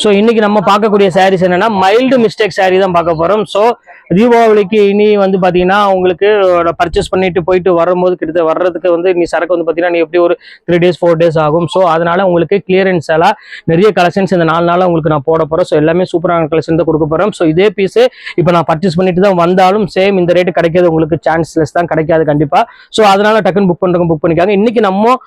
So இன்னைக்கு நம்ம பார்க்கக்கூடிய சாரீஸ் என்னன்னா மைல்டு மிஸ்டேக் சாரீ தான் பார்க்க போறோம். ஸோ தீபாவளிக்கு இனி வந்து பாத்தீங்கன்னா உங்களுக்கு பர்ச்சேஸ் பண்ணிட்டு போயிட்டு வரும்போது கிட்ட வர்றதுக்கு வந்து நீ சரக்கு வந்து பாத்தீங்கன்னா நீ எப்படி ஒரு 3 days 4 days ஆகும். ஸோ அதனால உங்களுக்கு கிளியரன்ஸ் எல்லாம் நிறைய கலெக்ஷன்ஸ் இந்த 4 நாளா உங்களுக்கு நான் போட போறேன். ஸோ எல்லாமே சூப்பரான கலெக்ஷன் தான் கொடுக்க போறோம். ஸோ இதே பீஸ் இப்போ நான் பர்ச்சேஸ் பண்ணிட்டு தான் வந்தாலும் சேம் இந்த ரேட்டு கிடைக்காது, உங்களுக்கு சான்ஸ்லெஸ் தான், கிடைக்காது கண்டிப்பா. ஸோ அதனால டக்குன்னு புக் பண்றவங்க புக் பண்ணிக்காங்க. இன்னைக்கு நம்ம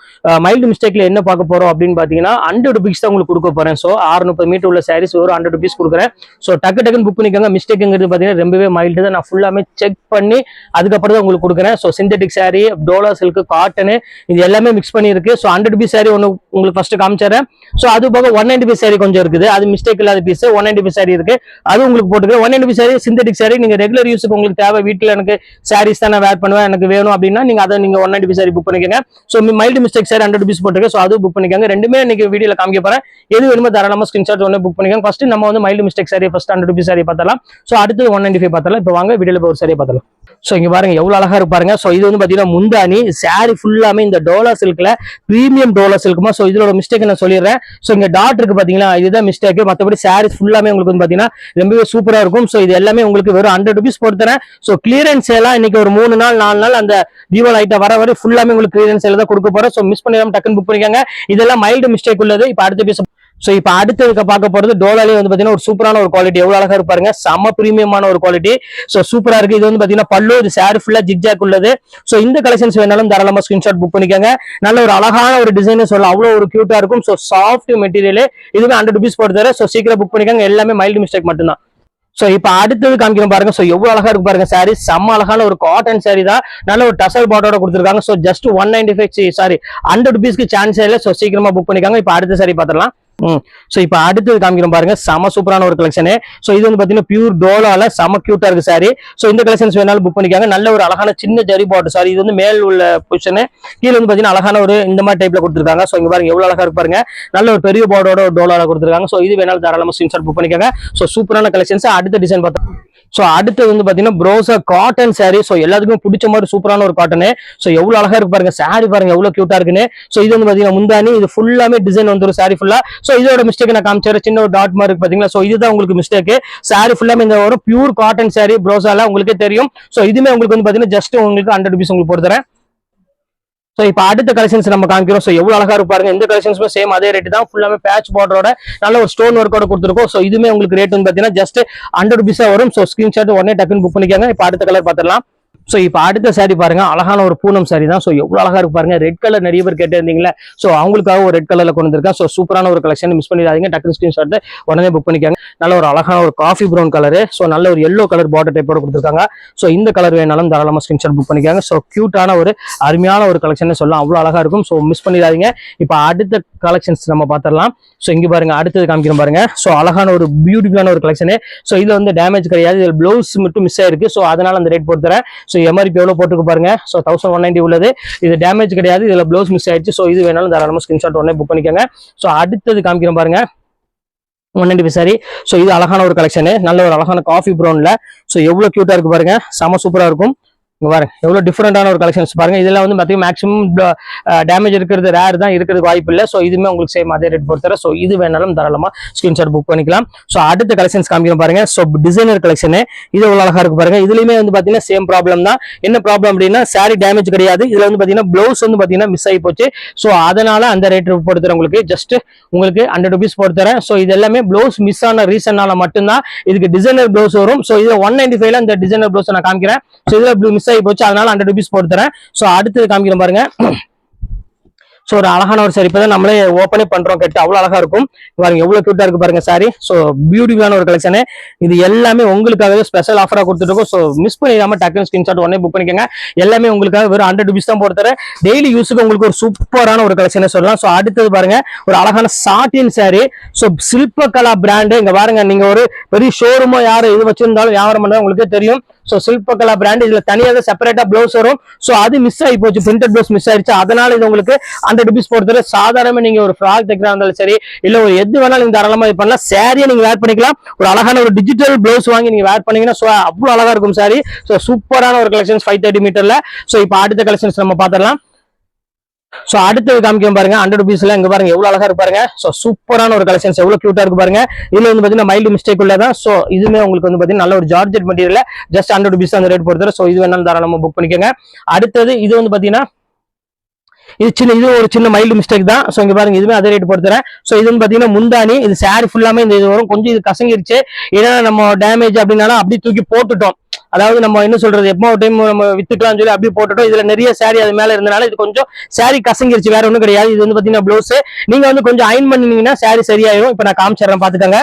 மைல்டு மிஸ்டேக்ல என்ன பார்க்க போறோம் அப்படின்னு பாத்தீங்கன்னா 100 rupees தான் உங்களுக்கு கொடுக்க போறேன். ஸோ 630 மீட்டர் உள்ள சாரீஸ் ஒரு 100 rupees கொடுக்குறேன். ஸோ டக்குன்னு புக் பண்ணிக்கோங்க. மிஸ்டேக்குங்கிறது பாத்தீங்கன்னா ரொம்பவே மைல்டு தான். நான் ஃபுல்லாமே செக் பண்ணி அதுக்கப்புறம் தான் உங்களுக்கு கொடுக்குறேன். So synthetic sorry, Dola silk, cotton இது எல்லாமே மிக்ஸ் பண்ணி இருக்கு. ஸோ 100 rupees சாரி ஒன்று உங்களுக்கு ஃபர்ஸ்ட் காமிச்சிடறேன். ஸோ அது போக 190 rupees சாரி கொஞ்சம் இருக்குது, அது மிஸ்டேக் இல்லாத பீஸ் 190 rupees சாரி இருக்கு, அது உங்களுக்கு போட்டுக்கிறேன். 190 rupees சாரி சிந்தட்டிக் சாரி நீங்க ரெகுலர் யூஸுக்கு உங்களுக்கு தேவை, வீட்டில் எனக்கு சாரீஸ் தான் நான் வேர் பண்ணுவேன் எனக்கு வேணும் அப்படின்னா நீங்க அதை நீங்க 190 rupees சாரி புக் பண்ணிக்கோங்க. So mild mistake sorry 100 rupees போட்டுருக்கு. ஸோ அது புக் பண்ணிக்கோங்க. ரெண்டுமே இன்னைக்கு வீடியோல காமிக்க போறேன். எது வேணுமோ தாராளமா ஸ்கிரீன்ஷாட் ஒன்று புக் பண்ணிக்கோங்க. ஃபர்ஸ்ட் நம்ம வந்து mild mistake sorry first 100 rupees sorry பார்த்தலாம். ஸோ அடுத்து 195 பார்த்தலாம். இப்போ வாங்க வீடியோல ஒரு சாரி பார்த்தலாம். ஸோ இங்க பாருங்க எவ்வளவு அழகா இருப்பாருங்க. ஸோ இது வந்து பாத்தீங்கன்னா முந்தானி சாரி ஃபுல்லாமே இந்த டோலா சில்க்ல பிரீமியம் டோலா சில்க்குமா. ஸோ இதோட மிஸ்டேக் நான் சொல்லிடுறேன். ஸோ இங்க டாட் இருக்கு பாத்தீங்களா, இதுதான் மிஸ்டேக். மற்றபடி சாரி ஃபுல்லாமே உங்களுக்கு வந்து பாத்தீங்கன்னா ரொம்பவே சூப்பரா இருக்கும். ஸோ இது எல்லாமே உங்களுக்கு வெறும் 100 rupees போட்டு தரேன். ஸோ கிளியரன்ஸ் எல்லாம் இன்னைக்கு ஒரு 3 நாள் 4 நாள் அந்த தீபாவளி ஐட்டம் வர வரை ஃபுல்லாமே உங்களுக்கு கிளியரன்ஸ் எல்லாம் தான் கொடுக்க போறேன். ஸோ மிஸ் பண்ணிடாம டக்குன்னு புக் பண்ணிக்கோங்க. இதெல்லாம் மைல்டு மிஸ்டேக் உள்ளது. இப்போ அடுத்த பீஸ். ஸோ இப்போ அடுத்த பார்க்க போறது டோலாலே வந்து பாத்தீங்கன்னா ஒரு சூப்பரான ஒரு குவாலிட்டி, எவ்வளவு அழகா இருப்பாருங்க, செம பிரீமியமான ஒரு குவாலிட்டி. ஸோ சூப்பரா இருக்கு. இது வந்து பாத்தீங்கன்னா பல்லு, இது சாரி ஃபுல்லா ஜிக்ஜாக் உள்ளது. ஸோ இந்த கலெக்ஷன்ஸ் வேணாலும் தாராளமா ஸ்கிரீன்ஷாட் புக் பண்ணிக்கோங்க. நல்ல ஒரு அழகான ஒரு டிசைன் சொல்லலாம், அவ்வளவு ஒரு கியூட்டா இருக்கும். ஸோ சாஃப்ட் மெட்டீரியல், இதுவே 100 rupees போட்டு தர. ஸோ சீக்கிரம் புக் பண்ணிக்கோங்க. எல்லாமே மைல்டு மிஸ்டேக் மட்டும்தான். சோ இப்ப அடுத்தது காமிக்கிறோம் பாருங்க. சோ எவ்வளவு அழகா இருக்கு பாருங்க சாரி, செம்ம அழகான ஒரு காட்டன் சாரி தான், நல்ல ஒரு டசல் பார்டரோட கொடுத்துருக்காங்க. சோ ஜஸ்ட் 195 சாரி 100 rupeesக்கு சான்ஸ் இல்லை. சோ சீக்கிரமா புக் பண்ணிக்காங்க. இப்ப அடுத்த சாரி பாத்திரலாம். சோ இப்ப அடுத்தது காமிக்கிறோம் பாருங்க, செம சூப்பரான ஒரு கலெக்ஷன். சோ இது வந்து பாத்தீங்கன்னா பியூர் டோலால செம கியூட்டா இருக்கு சாரி. சோ இந்த கலெக்ஷன்ஸ் வேணாலும் புக் பண்ணிக்காங்க. நல்ல ஒரு அழகான சின்ன ஜரி பார்டர் சாரி, இது வந்து மேல் உள்ள பொசிஷன், கீழே வந்து பாத்தீங்கன்னா அழகான ஒரு இந்த மாதிரி டைப்ல கொடுத்துருக்காங்க. சோ இங்க பாருங்க எவ்வளவு அழகா இருக்கு பாருங்க, நல்ல ஒரு பெரிய பார்டரோட டோலால கொடுத்துருக்காங்க. சோ இது வேணாலும் தாராளமா ஸ்கிரீன்ஷாட் புக் பண்ணிக்காங்க. சோ சூப்பரான கலெக்ஷன்ஸ். அடுத்த டிசைன் பார்த்தா சோ அடுத்து வந்து பாத்தீங்கன்னா ப்ரோசா காட்டன் சாரி. சோ எல்லாத்துக்கும் பிடிச்ச மாதிரி சூப்பரான ஒரு காட்டன். சோ எவ்வளவு அழகா இருக்கு பாருங்க சாரி, பாருங்க எவ்வளவு கியூட்டா இருக்குன்னு. சோ இது வந்து பாத்தீங்கன்னா முந்தானி, இது ஃபுல்லாமே டிசைன் வந்து ஒரு சாரி ஃபுல்லா. சோ இதோட மிஸ்டேக் நான் காமிச்சேன், சின்ன ஒரு டாட் மாதிரி இருக்கு பாத்தீங்களா. சோ இதுதான் உங்களுக்கு மிஸ்டேக். சாரி ஃபுல்லாமே இந்த ஒரு பியூர் காட்டன் சாரி ப்ரோசால உங்களுக்கே தெரியும். சோ இதுமே உங்களுக்கு வந்து பாத்தீங்கன்னா ஜஸ்ட் உங்களுக்கு 100 rupees உங்களுக்கு போட்டு தரேன். சோ இப்ப அடுத்த கலெக்ஷன்ஸ் நம்ம காமிக்கிறோம். சோ எவ்வளவு அழகா இருப்பாருங்க. இந்த கலெக்ஷன்ஸுமே சேம் அதே ரேட் தான், ஃபுல்லாமே பேட்ச் பார்டரோட நல்ல ஒரு ஸ்டோன் ஒர்க்கோட கொடுத்துருக்கோம். சோ இதுமே உங்களுக்கு ரேட் வந்து பாத்தீங்கன்னா ஜஸ்ட் 100 rupees வரும். சோ ஸ்கிரீன்ஷாட் உடனே டக்குன்னு புக் பண்ணிக்காங்க. இப்ப அடுத்த கலர் பாத்திரலாம். சோ இப்ப அடுத்த சாரி பாருங்க, அழகான ஒரு பூனம் சாரி தான். சோ எவ்வளவு அழகா இருக்கு பாருங்க. ரெட் கலர் நிறைய பேர் கேட்டு இருந்தீங்களா, சோ அவங்களுக்காக ஒரு ரெட் கலர்ல கொண்டு வந்திருக்கேன். சோ சூப்பரான ஒரு கலெக்ஷன், மிஸ் பண்ணிடாதீங்க. டக்குனு ஸ்கிரீன்ஷாட் உடனே புக் பண்ணிக்காங்க. நல்ல ஒரு அழகான ஒரு காஃபி ப்ரௌன் கலர். சோ நல்ல ஒரு எல்லோ கலர் பார்டர் டைப்போட கொடுத்துருக்காங்க. சோ இந்த கலர் வேணாலும் தாராளமா ஸ்கிரீன்ஷாட் புக் பண்ணிக்காங்க. சோ கியூட்டான ஒரு அருமையான ஒரு கலெக்ஷன் சொல்லலாம், அவ்வளவு அழகா இருக்கும். சோ மிஸ் பண்ணிடாதீங்க. இப்ப அடுத்த கலெக்ஷன்ஸ் நம்ம பாத்திரலாம். சோ இங்க பாருங்க அடுத்தது காமிக்கிறோம் பாருங்க. சோ அழகான ஒரு பியூட்டிஃபுல்லான ஒரு கலெக்ஷன். சோ இதுல வந்து டேமேஜ் கிடையாது, இதுல பிளவுஸ் மட்டும் மிஸ் ஆயிருக்கு. சோ அதனால அந்த ரேட் போட்டு தரேன். சோ எம்ஆர்பி எவ்வளவு போட்டு பாருங்க. சோ 1190 உள்ளது. இது டேமேஜ் கிடையாது, இதுல ப்ளவுஸ் மிஸ் ஆயிடுச்சு. சோ இது வேணாலும் தாராளமா ஸ்கிரீன்ஷாட் உடனே புக் பண்ணிக்கோங்க. சோ அடுத்தது காமிக்கிறோம் பாருங்க 190 சாரி. சோ இது அழகான ஒரு கலெக்ஷன், நல்ல ஒரு அழகான காஃபி ப்ரௌன்ல. சோ எவ்வளவு கியூட்டா இருக்கு பாருங்க, செம சூப்பரா இருக்கும். இங்க பாருங்க எவ்வளவு டிஃபரெண்டான ஒரு கலெக்ஷன்ஸ் பாருங்க. இதெல்லாம் வந்து பாத்தீங்கன்னா மேக்ஸிமம் டேமேஜ் இருக்கிறது ரேர் தான், இருக்கிறதுக்கு வாய்ப்பு இல்லை. சோ இதுவுமே உங்களுக்கு சேம் அதே ரேட் பொறுத்தர. சோ இது வேணாலும் தாராளமா ஸ்கிரீன்ஷாட் புக் பண்ணிக்கலாம். சோ அடுத்த கலெக்ஷன்ஸ் காமிக்கிறோம் பாருங்க. சோ டிசைனர் கலெக்ஷன், இது எவ்வளவு அழகா இருக்கு பாருங்க. இதுலயுமே வந்து பாத்தீங்கன்னா சேம் ப்ராப்ளம் தான். என்ன ப்ராப்ளம் அப்படின்னா சாரி டேமேஜ் கிடையாது, இதுல வந்து பாத்தீங்கன்னா பிளவுஸ் வந்து பாத்தீங்கன்னா மிஸ் ஆகி போச்சு. சோ அதனால அந்த ரேட் போட்டு தரேன் உங்களுக்கு. ஜஸ்ட் உங்களுக்கு 100 rupees போட்டு தரேன். சோ இது எல்லாமே பிளவுஸ் மிஸ் ஆன ரீசன்னால மட்டும்தான் இதுக்கு டிசைனர் பிளவுஸ் வரும். சோ இதுல 195ல இந்த டிசைனர் பிளவுஸ் நான் காமிக்கிறேன். சோ இதுல மிஸ் ஆகி போச்சு, அதனால 100 rupees போட்டு தரேன். சோ அடுத்தது காமிக்கிறேன் பாருங்க. சோ ஒரு அழகான ஒரு சாரி, இப்பதான் நம்மளே ஓப்பனே பண்றோம் கேட்டு, அவ்வளவு அழகா இருக்கும் பாருங்க. எவ்வளவு கியூட்டா இருக்கு பாருங்க சாரி. சோ பியூட்டிஃபுல்லான ஒரு கலெக்ஷன். இது எல்லாமே உங்களுக்காகவே ஸ்பெஷல் ஆஃபரா கொடுத்துருக்கோம். சோ மிஸ் பண்ணிடாம டக்குனு ஸ்கிரீன்ஷாட் உடனே புக் பண்ணிக்கோங்க. எல்லாமே உங்களுக்காக வெறும் 100 rupees தான் போட்டு தரேன். டெய்லி யூஸுக்கு உங்களுக்கு ஒரு சூப்பரான ஒரு கலெக்ஷன் சொல்லலாம். சோ அடுத்தது பாருங்க ஒரு அழகான satin sari. So Silpakala brand. இங்க பாருங்க, நீங்க ஒரு பெரிய ஷோரூமோ யாரு இது வச்சிருந்தாலும் வியாபாரம் பண்ணா உங்களுக்கே தெரியும். சோ சில்பகலா பிராண்ட், இதுல தனியாக செப்பரேட்டா பிளவுஸ் வரும். சோ அது மிஸ் ஆகி போச்சு, பிரிண்டட் பிளவுஸ் மிஸ் ஆயிடுச்சு. அதனால இது உங்களுக்கு 100 rupees போட்டு சாதாரணமா நீங்க ஒரு ஃப்ராக் தைக்கிறா இருந்தாலும் சரி, இல்ல ஒரு எது வேணாலும் நீங்க தாராளமா இது பண்ணலாம். சாரியை நீங்க வேர் பண்ணிக்கலாம். ஒரு அழகான ஒரு டிஜிட்டல் பிளவுஸ் வாங்கி நீங்க வேர் பண்ணீங்கன்னா சோ அவ்வளவு அழகா இருக்கும் சாரி. சோ சூப்பரான ஒரு கலெக்ஷன்ஸ் 530 மீட்டர்ல. சோ இப்ப அடுத்த கலெக்ஷன்ஸ் நம்ம பாத்திரலாம். சோ அடுத்தது காமிக்கும் பாருங்க 100 rupeesல இங்க பாருங்க எவ்வளவு அழகா இருக்கு பாருங்க. சோ சூப்பரான ஒரு கலெக்ஷன்ஸ், எவ்வளவு கியூட்டா இருக்கு பாருங்க. இதுல வந்து பாத்தீங்கன்னா மைல்டு மிஸ்டேக் உள்ளதான். சோ இதுமே உங்களுக்கு வந்து பாத்தீங்கன்னா நல்ல ஒரு ஜார்ஜெட் மெட்டீரியல், ஜஸ்ட் 100 rupees அந்த ரேட் பொறுத்தவரை. சோ இது வேணாலும் தாராளமா புக் பண்ணிக்கோங்க. அடுத்தது இது வந்து பாத்தீங்கன்னா இது ஒரு சின்ன மைல்டு மிஸ்டேக் தான். சோ இங்க பாருங்க இதுவே அதே ரேட் பொறுத்தறேன். சோ இது வந்து பாத்தீங்கன்னா முந்தானி, இது சாரி ஃபுல்லாமே இந்த இது வரும். கொஞ்சம் இது கசங்கிருச்சு, ஏன்னா நம்ம டேமேஜ் அப்படின்னாலும் அப்படி தூக்கி போட்டுட்டோம். அதாவது நம்ம என்ன சொல்றது, எப்போ ஒரு டைம் நம்ம வித்துக்கலாம் சொல்லி அப்படி போட்டுட்டோம். இதுல நிறைய சாரி அது மேல இருந்தனால இது கொஞ்சம் சாரி கசங்கிருச்சு, வேற ஒண்ணும் கிடையாது. இது வந்து பாத்தீங்கன்னா ப்ளவுஸ், நீங்க வந்து கொஞ்சம் அயன் பண்ணீங்கன்னா சாரி சரியாயிரும். இப்ப நான் காமிச்சிடுறேன் பாத்துக்கோங்க.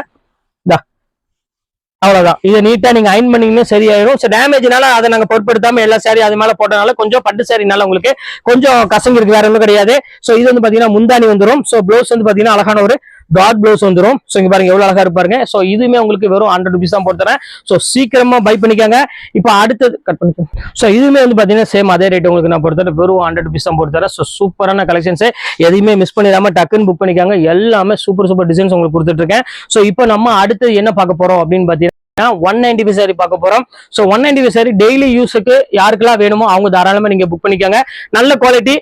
அவ்வளவுதான், இதை நீட்டா நீங்க அயன் பண்ணீங்கன்னா சரியாயிரும். டேமேஜ்னால அதை நாங்க பொருட்படுத்தாம எல்லா சாரி அது மேல போட்டனால கொஞ்சம் பட்டு சாரினால உங்களுக்கு கொஞ்சம் கசங்கி இருக்கு, வேற ஒன்றும் கிடையாது. சோ இது வந்து பாத்தீங்கன்னா முந்தானி வந்துடும். சோ ப்ளவுஸ் வந்து பாத்தீங்கன்னா அழகான ஒரு டாட் ப்ளவுஸ் வந்துடும். சோ இங்க பாருங்க எவ்வளவு அழகா இருப்பாருங்க. சோ இதுவுமே உங்களுக்கு வெறும் 100 rupees தான் போட்டுறேன். சோ சீக்கிரமா பை பண்ணிக்காங்க. இப்போ அடுத்தது கட் பண்ணிக்கோங்க. சோ இதுவுமே வந்து பாத்தீங்கன்னா சேம் அதே ரேட் உங்களுக்கு நான் பொறுத்தவரை வெறும் 100 rupees தான் போட்டுறேன். சோ சூப்பரான கலெக்ஷன்ஸ், எதையுமே மிஸ் பண்ணிடாம டக்குன்னு புக் பண்ணிக்காங்க. எல்லாமே சூப்பர் சூப்பர் டிசைன்ஸ் உங்களுக்கு கொடுத்துட்டு இருக்கேன். சோ இப்போ நம்ம அடுத்தது என்ன பார்க்க போறோம் அப்படின்னு பாத்தீங்கன்னா 195 சாரி பார்க்க போறோம். சோ 195 சாரி டெய்லி யூஸுக்கு யாருக்கெல்லாம் வேணுமோ அவங்க தாராளமா நீங்க புக் பண்ணிக்கோங்க. நல்ல குவாலிட்டி,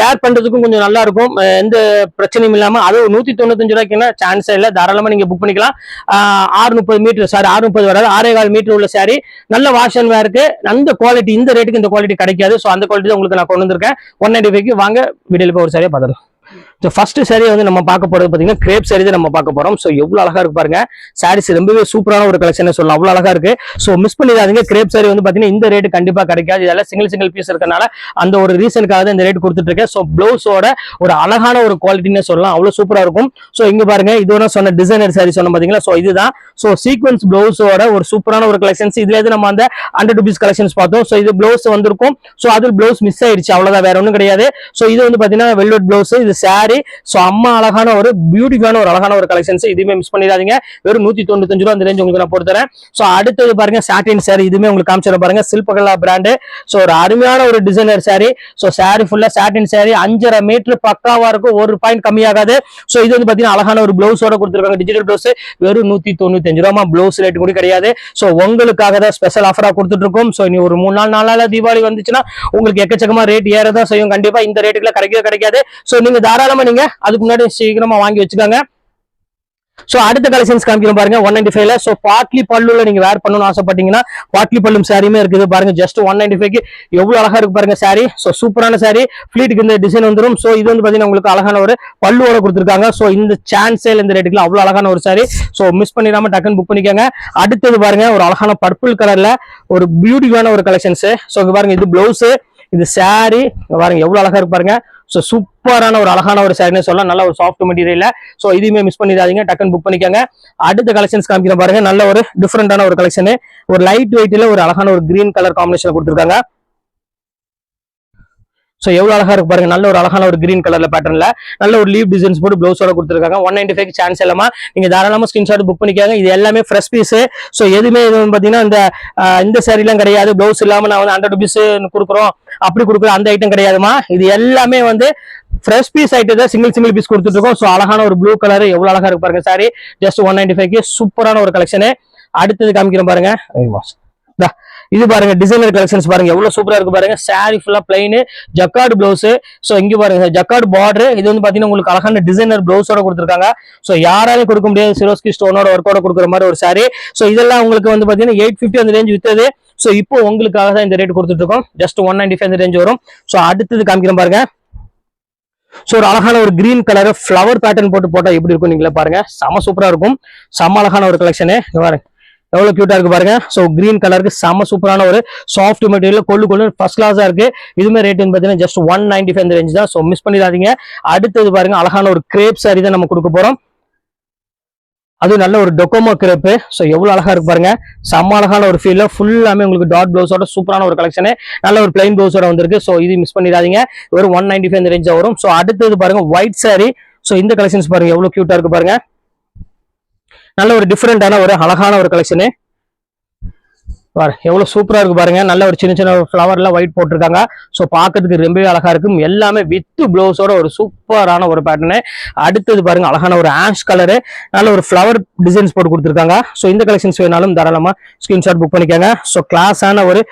வேர் பண்றதுக்கும் கொஞ்சம் நல்லா இருக்கும், எந்த பிரச்சனையும் இல்லாம. அது 195 ரூபாய்க்குன்னா சான்ஸ் இல்ல, தாராளமா நீங்க புக் பண்ணிக்கலாம். 630 மீட்டர் சாரி 630 வராது, 6.25 மீட்டர் உள்ள சாரி, நல்ல வாஷ் அண்ட் வேருக்கு, அந்த குவாலிட்டி இந்த ரேட்டுக்கு இந்த குவாலிட்டி கிடைக்காது. சோ அந்த குவாலிட்டி தான் உங்களுக்கு நான் கொண்டு வந்திருக்கேன். 195க்கு வாங்க வீடியோல போய் ஒரு சாரியை பார்த்துடலாம். ஃபர்ஸ்ட் சாரி வந்து நம்ம பார்க்க போறது பாத்தீங்கன்னா கிரேப் சாரி தான் நம்ம பார்க்க போறோம். சோ எவ்வளவு அழகா இருக்கு பாருங்க. சாரீஸ் ரொம்பவே சூப்பரான ஒரு கலெக்ஷன் சொல்லலாம், அவ்வளவு அழகா இருக்கு. சோ மிஸ் பண்ணிடாதீங்க. கிரேப் சாரி வந்து பாத்தீங்கன்னா இந்த ரேட் கண்டிப்பா கிடைக்காது. இதெல்லாம் சிங்கிள் பீஸ் இருக்கனால அந்த ஒரு ரீசனுக்காக தான் இந்த ரேட் கொடுத்துட்டு இருக்கேன். சோ பிளவுஸோட ஒரு அழகான ஒரு குவாலிட்டின்னு சொல்லலாம், அவ்வளவு சூப்பரா இருக்கும். சோ இங்க பாருங்க இதோட சொன்ன டிசைனர் சாரி சொன்ன பாத்தீங்களா. சோ இதுதான் சோ சீக்வன்ஸ் பிளவுஸோட ஒரு சூப்பரான ஒரு கலெக்ஷன்ஸ். இதுல இருந்து நம்ம அந்த 100 rupees கலெக்ஷன்ஸ் பார்த்தோம். சோ இது பிளவுஸ் வந்திருக்கும். சோ அது பிளவுஸ் மிஸ் ஆயிடுச்சு, அவ்வளவுதான், வேற ஒண்ணும் கிடையாது. சோ இது வந்து பாத்தீங்கன்னா வெல்வெட் பிளவுஸ், இது சாரி. சோ அம்மா அழகான ஒரு பியூட்டிஃபுல்லான ஒரு அழகான ஒரு கலெக்ஷன்ஸ், இதுவுமே மிஸ் பண்ணிடாதீங்க. வெறும் 195 ரூபா அந்த ரேஞ்ச் உங்களுக்கு நான் போட்டுறேன். சோ அடுத்தது பாருங்க சாட்டின் சாரி, இதுவுமே உங்களுக்கு காமிச்சிட பாருங்க, சில்பகலா பிராண்ட். சோ ஒரு அருமையான ஒரு டிசைனர் சாரி. சோ சாரி ஃபுல்லா சாட்டின் சாரி, 5.5 மீட்டர் பக்காவா இருக்கும், ஒரு பாயிண்ட் கம்மியாகாது. சோ இது வந்து பாத்தீங்கன்னா அழகான ஒரு பிளவுஸோட கொடுத்துருக்காங்க, டிஜிட்டல் பிளவுஸ். வெறும் 195 ரூபா, பிளவுஸ் ரேட் கூட கிடையாது. சோ உங்களுக்காக தான் ஸ்பெஷல் ஆஃபரா கொடுத்துட்டு இருக்கோம். சோ இனி ஒரு 3 நாள் 4 நாள் தீபாவளி வந்துச்சுன்னா உங்களுக்கு எக்கச்சக்கமா ரேட் ஏறதான் செய்யும். கண்டிப்பா இந்த ரேட்டுக்குள்ள கிடைக்காது. சோ நீங்க தாராளமா நீங்க அதுக்கு முன்னாடி சீக்கிரமா வாங்கி வச்சுக்காங்க. சோ அடுத்த கலெக்ஷன்ஸ் காமிக்கிறோம் பாருங்க 195ல. சோ பாட்லி பல்லுல நீங்க வேர் பண்ணணும்னு ஆசைப்பட்டீங்கன்னா பாட்லி பல்லும் சாரியுமே இருக்குது பாருங்க. ஜஸ்ட் 195க்கு எவ்வளவு அழகா இருக்கு பாருங்க சாரி. சோ சூப்பரான சாரி, ஃபிளீட்டுக்கு இந்த டிசைன் வந்துடும். சோ இது வந்து பாத்தீங்கன்னா உங்களுக்கு அழகான ஒரு பல்லுவோட கொடுத்துருக்காங்க. சோ இந்த சான்ஸே இந்த ரேட்டுக்குள்ள அவ்வளவு அழகான ஒரு சாரி. சோ மிஸ் பண்ணிடாம டக்குன்னு புக் பண்ணிக்கோங்க. அடுத்தது பாருங்க ஒரு அழகான பர்பிள் கலர்ல ஒரு பியூட்டிஃபுல்லான ஒரு கலெக்ஷன்ஸ். சோ இங்க பாருங்க இது பிளவுஸ், இது சாரி பாருங்க எவ்வளவு அழகா இருக்கு பாருங்க. சோ சூப்பரான ஒரு அழகான ஒரு சாரின்னு சொல்லலாம், நல்ல ஒரு சாஃப்ட் மெட்டீரியல். சோ இதுவுமே மிஸ் பண்ணிடாதீங்க, டக்குன்னு புக் பண்ணிக்கோங்க. அடுத்த கலெக்ஷன்ஸ் காமிக்கிறேன் பாருங்க, நல்ல ஒரு டிஃபரெண்டான ஒரு கலெக்ஷன். ஒரு லைட் வெயிட்ல ஒரு அழகான ஒரு கிரீன் கலர் காம்பினேஷன் கொடுத்துருக்காங்க. சோ எவ்வளவு அழகா இருக்கு பாருங்க, நல்ல ஒரு அழகான ஒரு கிரீன் கலர்ல பேட்டர்ன்ல நல்ல ஒரு லீவ் டிசைன்ஸ் போட்டு பிளவுஸோட கொடுத்துருக்காங்க. 195 சான்ஸ் இல்லாம நீங்க தாராளமா ஸ்கிரீன்ஷாட் புக் பண்ணிக்காங்க. இது எல்லாமே ஃப்ரெஷ் பீஸ். சோ எதுவுமே இது பாத்தீங்கன்னா இந்த சாரி எல்லாம் கிடையாது, பிளவுஸ் இல்லாம நான் வந்து 100 rupees கொடுக்குறோம் அப்படி கொடுக்குறோம் அந்த ஐட்டம் கிடையாதுமா. இது எல்லாமே வந்து ஃப்ரெஷ் பீஸ் ஐட்டம் தான், சிங்கிள் பீஸ் கொடுத்துட்டு இருக்கோம். சோ அழகான ஒரு ப்ளூ கலர் எவ்வளவு அழகா இருக்கு பாருங்க சாரி. ஜஸ்ட் 195க்கு சூப்பரான ஒரு கலெக்ஷன். அடுத்தது காமிக்கிறோம் பாருங்க, இது பாருங்க டிசைனர் கலெக்ஷன்ஸ் பாருங்க எவ்வளவு சூப்பரா இருக்கு பாருங்க. சாரி ஃபுல்லா பிளைன் ஜக்கார்டு பிளவுஸ். சோ இங்க பாருங்க ஜக்கார்டு பார்டர். இது வந்து பாத்தீங்கன்னா உங்களுக்கு அழகான டிசைனர் பிளவுஸோட கொடுத்துருக்காங்க. சோ யாராலையும் கொடுக்க முடியாது, சிரோஸ்கி ஸ்டோனோட ஒர்க்கோட கொடுக்குற மாதிரி ஒரு சாரி. சோ இதெல்லாம் உங்களுக்கு வந்து பாத்தீங்கன்னா 850 அந்த ரேஞ்ச் வித்தது. சோ இப்போ உங்களுக்காக தான் இந்த ரேட் கொடுத்துட்டு இருக்கோம். ஜஸ்ட் 195 அந்த ரேஞ்ச் வரும். சோ அடுத்தது காமிக்கிறேன் பாருங்க. சோ ஒரு அழகான ஒரு கிரீன் கலர் ஃபிளவர் பேட்டர்ன் போட்டா எப்படி இருக்கும் நீங்களே பாருங்க, செம சூப்பரா இருக்கும். செம அழகான ஒரு கலெக்ஷன் பாருங்க எவ்வளவு கியூட்டா இருக்கு பாருங்க. சோ கிரீன் கலருக்கு செம சூப்பரான ஒரு சாஃப்ட் மெட்டீரியல், கொள்ளு ஃபர்ஸ்ட் கிளாஸா இருக்கு. இதுமே ரேட் வந்து பாத்தீங்கன்னா ஜஸ்ட் 195 அந்த ரேஞ்ச் தான். சோ மிஸ் பண்ணிடாதீங்க. அடுத்தது பாருங்க அழகான ஒரு கிரேப் சாரி தான் நம்ம கொடுக்க போறோம். அது நல்ல ஒரு டொக்கோமோ கிரேப். சோ எவ்வளவு அழகா இருக்கு பாருங்க, செம்ம அழகான ஒரு ஃபீல். ஃபுல்லாமே உங்களுக்கு டாட் பிளவுஸோட சூப்பரான ஒரு கலெக்ஷன், நல்ல ஒரு பிளைன் பிளவுஸோட வந்திருக்கு. சோ இது மிஸ் பண்ணிடாதீங்க, ஒரு 195 அந்த ரேஞ்ச் வரும். சோ அடுத்தது பாருங்க ஒயிட் சாரி. சோ இந்த கலெக்ஷன்ஸ் பாருங்க எவ்வளவு கியூட்டா இருக்கு பாருங்க, நல்ல ஒரு டிஃபரெண்டான ஒரு அழகான ஒரு கலெக்ஷன். எவ்வளவு சூப்பரா இருக்கு பாருங்க. நல்ல ஒரு சின்ன சின்ன ஃபிளவர்ல ஒயிட் போட்டிருக்காங்க. ஸோ பார்க்கறதுக்கு ரொம்பவே அழகா இருக்கும். எல்லாமே வித் ப்ளவுஸோட ஒரு சூப்பரான ஒரு பேட்டர்னு. அடுத்தது பாருங்க அழகான ஒரு ஆஷ் கலரு, நல்ல ஒரு ஃபிளவர் டிசைன்ஸ் போட்டு கொடுத்துருக்காங்க. ஸோ இந்த கலெக்ஷன்ஸ் வேணாலும் தாராளமா ஸ்கிரீன்ஷாட் புக் பண்ணிக்கோங்க. ஸோ கிளாஸான ஒரு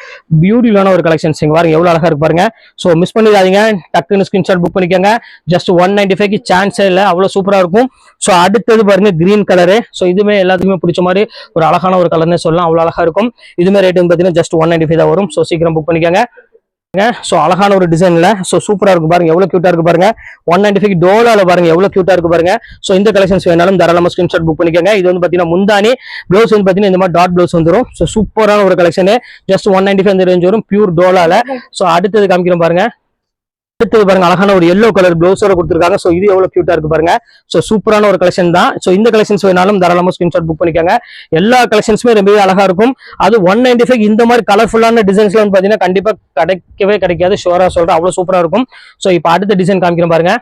பியூட்டிஃபுல்லான ஒரு கலெக்ஷன்ஸ் இங்க பாருங்க எவ்வளவு அழகா இருக்கு பாருங்க. ஸோ மிஸ் பண்ணிடாதீங்க, டக்குன்னு ஸ்கிரீன்ஷாட் புக் பண்ணிக்கோங்க. ஜஸ்ட் 195க்கு சான்ஸே இல்லை, அவ்வளவு சூப்பரா இருக்கும். ஸோ அடுத்தது பாருங்க கிரீன் கலரு. ஸோ இதுமே எல்லாத்துக்குமே பிடிச்ச மாதிரி ஒரு அழகான ஒரு கலர்னே சொல்லலாம், அவ்வளவு அழகா இருக்கும். இதுமே ரேட் பார்த்தீங்கன்னா ஜஸ்ட் 195 தான் வரும். ஸோ சீக்கிரம் புக் பண்ணிக்கோங்க. ஸோ அழகான ஒரு டிசைன்ல ஸோ சூப்பரா இருக்கு பாருங்க, எவ்வளவு கியூட்டா இருக்கு பாருங்க. 195 டோலால பாருங்க எவ்வளவு கியூட்டா இருக்கு பாருங்க. ஸோ இந்த கலெக்ஷன்ஸ் வேணாலும் தாராளமா ஸ்கிரீன்ஷாட் புக் பண்ணிக்கோங்க. இது வந்து பாத்தீங்கன்னா முந்தானி பிளவுஸ் வந்து பாத்தீங்கன்னா இந்த மாதிரி டாட் பிளவுஸ் வந்துடும். ஸோ சூப்பரான ஒரு கலெக்ஷன், ஜஸ்ட் 195 இந்த ரேஞ்ச் வரும், பியூர் டோலால. ஸோ அடுத்தது காமிக்கிறோம் பாருங்க. அடுத்தது பாருங்க அழகான ஒரு எல்லோ கலர் பிளவுஸோட கொடுத்துருக்காங்க. ஸோ இது எவ்வளவு கியூட்டா இருக்கு பாருங்க. ஸோ சூப்பரான ஒரு கலெக்ஷன் தான். ஸோ இந்த கலெக்ஷன்ஸ் வேணாலும் தாராளமா ஸ்கிரீன்ஷாட் புக் பண்ணிக்கோங்க. எல்லா கலெக்ஷன்ஸுமே ரொம்பவே அழகா இருக்கும். அது 195 இந்த மாதிரி கலர்ஃபுல்லான டிசைன்ஸ்ல வந்து பாத்தீங்கன்னா கண்டிப்பா கிடைக்கவே கிடைக்காது, ஷுவரா சொல்றேன், அவ்வளவு சூப்பரா இருக்கும். ஸோ இப்போ அடுத்த டிசைன் காமிக்கிறேன் பாருங்க.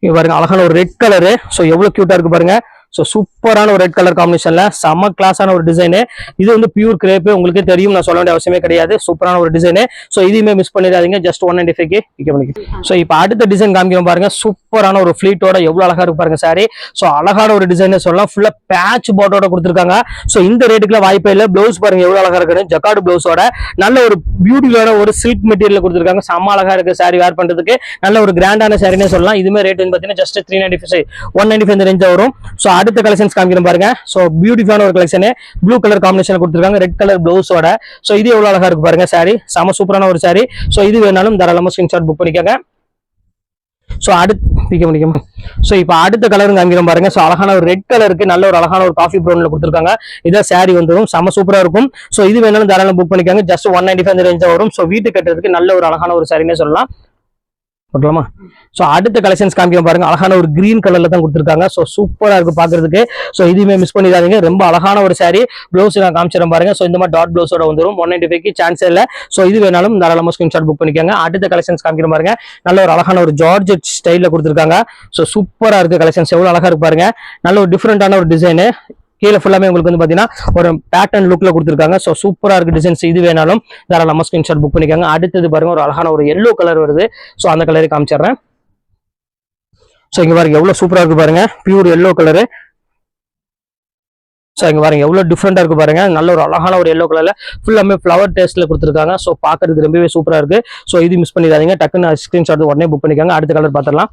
இங்க பாருங்க அழகான ஒரு ரெட் கலரு. ஸோ எவ்வளவு கியூட்டா இருக்கு பாருங்க. ஸோ சூப்பரான ஒரு ரெட் கலர் காம்பினேஷன்ல செம கிளாஸான ஒரு டிசைனு. இது வந்து பியூர் கிரேப், உங்களுக்கு தெரியும், நான் சொல்ல வேண்டிய அவசியமே கிடையாது. சூப்பரான ஒரு டிசைனு. ஸோ இதையுமே மிஸ் பண்ணிடாதீங்க, ஜஸ்ட் 195க்கு விற்க பண்ணிக்க. ஸோ இப்போ அடுத்த டிசைன் காமிக்கிறோம் பாருங்க. சூப்பரான ஒரு ஃபிளீட்டோட எவ்வளவு அழகா இருக்கு பாருங்க சாரி. ஸோ அழகான ஒரு டிசைன் சொல்லலாம், ஃபுல்லா பேட்ச் பாட்டோட கொடுத்துருக்காங்க. ஸோ இந்த ரேட்டுக்குள்ள வாய்ப்பே இல்லை. பிளவுஸ் பாருங்க எவ்வளவு அழகா இருக்கு, ஜக்கார்டு பிளவுஸோட நல்ல ஒரு பியூட்டிஃபுல்லான ஒரு சில்க் மெட்டீரியல் கொடுத்துருக்காங்க. செம்ம அழகா இருக்கு சாரி வேர் பண்றதுக்கு, நல்ல ஒரு கிராண்டான சாரினே சொல்லலாம். இதுமே ரேட் வந்து பாத்தீங்கன்னா ஜஸ்ட் 395 195 இந்த ரேஞ்ச் வரும். ஸோ அடுத்த கலெக்ஷன்ஸ் காமிக்கிறோம் பாருங்க. சோ பியூட்டிஃபுல்லான ஒரு கலெக்ஷன், ப்ளூ கலர் காம்பினேஷன் கொடுத்திருக்காங்க, ரெட் கலர் பிளவுஸோட. சோ இது எவ்வளவு அழகா இருக்கு பாருங்க சாரி, செம சூப்பரான ஒரு சாரி. சோ இது வேணாலும் தாராளமா ஸ்கிரீன்ஷாட் புக் பண்ணிக்கோங்க. சோ இப்போ அடுத்த கலரும் காமிக்கிறோம் பாருங்க. சோ அழகான ஒரு ரெட் கலருக்கு நல்ல ஒரு அழகான ஒரு காஃபி ப்ரௌன்ல கொடுத்திருக்காங்க. இதான் சாரி வந்துடும், செம சூப்பரா இருக்கும். சோ இது வேணாலும் தாராளமா புக் பண்ணிக்கோங்க. ஜஸ்ட் 195 ரேஞ்ச் வரும். சோ வீட்டு கட்டுறதுக்கு நல்ல ஒரு அழகான ஒரு சாரினே சொல்லலாம். ஓகேமா. சோ அடுத்த கலெக்ஷன்ஸ் காமிக்கிறோம் பாருங்க. அழகான ஒரு கிரீன் கலர்ல தான் கொடுத்திருக்காங்க. சோ சூப்பரா இருக்கு பாக்குறதுக்கு. சோ இதுவுமே மிஸ் பண்ணிடாதீங்க, ரொம்ப அழகான ஒரு சாரி. பிளவுஸ் நான் காமிச்சிடறேன் பாருங்க. சோ இந்த மாதிரி டாட் பிளவுஸோட வந்துடும். 195க்கு சான்ஸ் இல்ல. சோ இது வேணாலும் தாராளமா ஸ்கிரீன்ஷாட் புக் பண்ணிக்கோங்க. அடுத்த கலெக்ஷன்ஸ் காமிக்கிறோம் பாருங்க. நல்ல ஒரு அழகான ஒரு ஜார்ஜெட் ஸ்டைல்ல கொடுத்திருக்காங்க. சோ சூப்பரா இருக்கு கலெக்ஷன்ஸ், எவ்வளவு அழகா இருக்கு பாருங்க. நல்ல ஒரு டிஃபரெண்டான ஒரு டிசைன். கீழே ஃபுல்லாமே உங்களுக்கு வந்து பாத்தீங்கன்னா ஒரு பேட்டர்ன் லுக்ல கொடுத்திருக்காங்க. சோ சூப்பரா இருக்கு டிசைன்ஸ். இது வேணாலும் தாராளமா ஸ்கிரீன்ஷாட் புக் பண்ணிக்கோங்க. அடுத்தது பாருங்க ஒரு அழகான ஒரு எல்லோ கலர் வருது. சோ அந்த கலரை காமிச்சிடுறேன். சோ இங்க பாருங்க எவ்வளவு சூப்பரா இருக்கு பாருங்க, பியூர் எல்லோ கலரு. சோ இங்க பாருங்க எவ்வளவு டிஃபரெண்டா இருக்கு பாருங்க. நல்ல ஒரு அழகான ஒரு எல்லோ கலர்ல ஃபுல்லாமே ஃபிளவர் டேஸ்ட்ல கொடுத்திருக்காங்க. சோ பாக்குறதுக்கு ரொம்பவே சூப்பரா இருக்கு. சோ இது மிஸ் பண்ணிடாதீங்க, டக்குன்னு ஸ்கிரீன்ஷாட் உடனே புக் பண்ணிக்கோங்க. அடுத்த கலர் பாத்திரலாம்.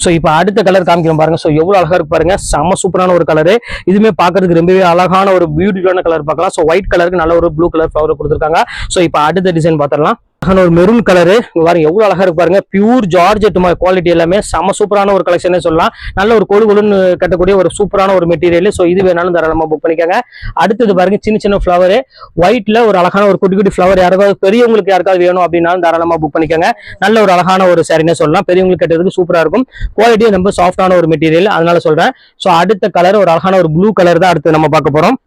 சோ இப்போ அடுத்த கலர் காமிக்கிறோம் பாருங்க. சோ எவ்வளவு அழகா இருக்கு பாருங்க, செம சூப்பரான ஒரு கலரு. இதுமே பாக்குறதுக்கு ரொம்பவே அழகான ஒரு பியூட்டிஃபுல்லான கலர் பார்க்கலாம். சோ ஒயிட் கலருக்கு நல்ல ஒரு ப்ளூ கலர் ஃபிளவர் கொடுத்திருக்காங்க. சோ இப்போ அடுத்த டிசைன் பாத்திரலாம். ஒரு மெரூன் கலரு பாருங்க, எவ்வளவு அழகா இருக்கு பாருங்க. பியூர் ஜார்ஜெட் குவாலிட்டி எல்லாமே செம சூப்பரான ஒரு கலெக்ஷனே சொல்லலாம். நல்ல ஒரு கொழுன்னு கட்டக்கூடிய ஒரு சூப்பரான ஒரு மெட்டீரியல். சோ இது வேணாலும் தாராளமா புக் பண்ணிக்கோங்க. அடுத்தது பாருங்க சின்ன சின்ன ஃபிளவர் ஒயிட்ல ஒரு அழகான ஒரு குட்டி குட்டி ஃபிளவர், யாராவது பெரியவங்களுக்கு யாருக்காவது வேணும் அப்படின்னாலும் தாராளமா புக் பண்ணிக்கோங்க. நல்ல ஒரு அழகான ஒரு சாரினே சொல்லலாம், பெரியவங்களுக்கு கட்டுறதுக்கு சூப்பரா இருக்கும். குவாலிட்டியும் ரொம்ப சாஃப்டான ஒரு மெட்டீரியல், அதனால சொல்றேன். சோ அடுத்த கலர் ஒரு அழகான ஒரு ப்ளூ கலர் தான் அடுத்து நம்ம பார்க்க போறோம்.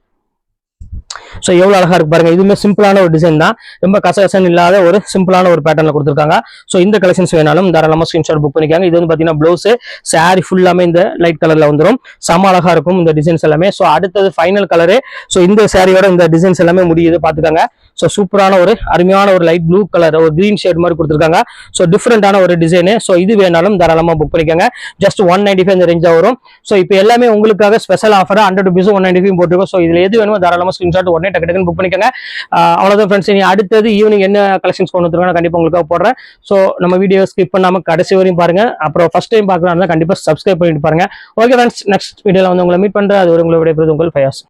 சோ எவ்வளவு அழகா இருக்கு பாருங்க. இதுவுமே சிம்பிளான ஒரு டிசைன் தான், ரொம்ப கசகசன் இல்லாத ஒரு சிம்பிளான ஒரு பேட்டர்ல கொடுத்திருக்காங்க. சோ இந்த கலெக்ஷன்ஸ் வேணாலும் தாராளமா ஸ்கிரீன்ஷாட் புக் பண்ணிக்காங்க. இது வந்து பாத்தீங்கன்னா பிளவுஸ் சாரி ஃபுல்லாமே இந்த லைட் கலர்ல வந்துடும். செம அழகா இருக்கும் இந்த டிசைன்ஸ் எல்லாமே. சோ அடுத்தது ஃபைனல் கலரு. சோ இந்த சாரியோட இந்த டிசைன்ஸ் எல்லாமே முடியுது பாத்துக்காங்க. சோ சூப்பரான ஒரு அருமையான ஒரு லைட் ப்ளூ கலர் ஒரு கிரீன் ஷேட் மாதிரி கொடுத்திருக்காங்க. சோ டிஃபரெண்டான ஒரு டிசைன். சோ இது வேணாலும் தாராளமா புக் பண்ணிக்கோங்க. ஜஸ்ட் 195 இந்த ரேஞ்சா வரும். சோ இப்போ எல்லாமே உங்களுக்காக ஸ்பெஷல் ஆஃபர் 100 rupees 195 போட்டுருக்கோம். சோ இதுல எது வேணுமோ தாராளமா ஸ்கிரீன்ஷாட் உடனே டக்கு புக் பண்ணிக்கோங்க. அவ்வளவுதான் ஃப்ரெண்ட்ஸ். நீ அடுத்தது ஈவினிங் என்ன கலெக்ஷன்ஸ் கொண்டு வந்துருக்காங்க கண்டிப்பா உங்களுக்காக போடுறேன். சோ நம்ம வீடியோ ஸ்கிப் பண்ணாம கடைசி வரையும் பாருங்க. அப்புறம் ஃபர்ஸ்ட் டைம் பாக்குறாங்க கண்டிப்பா சப்ஸ்கிரைப் பண்ணிட்டு பாருங்க. ஓகே ஃப்ரெண்ட்ஸ், நெக்ஸ்ட் வீடியோல வந்து உங்களை மீட் பண்றேன். அது ஒரு உங்களை விடைபெறுவது உங்கள் ஃபயாஸ்.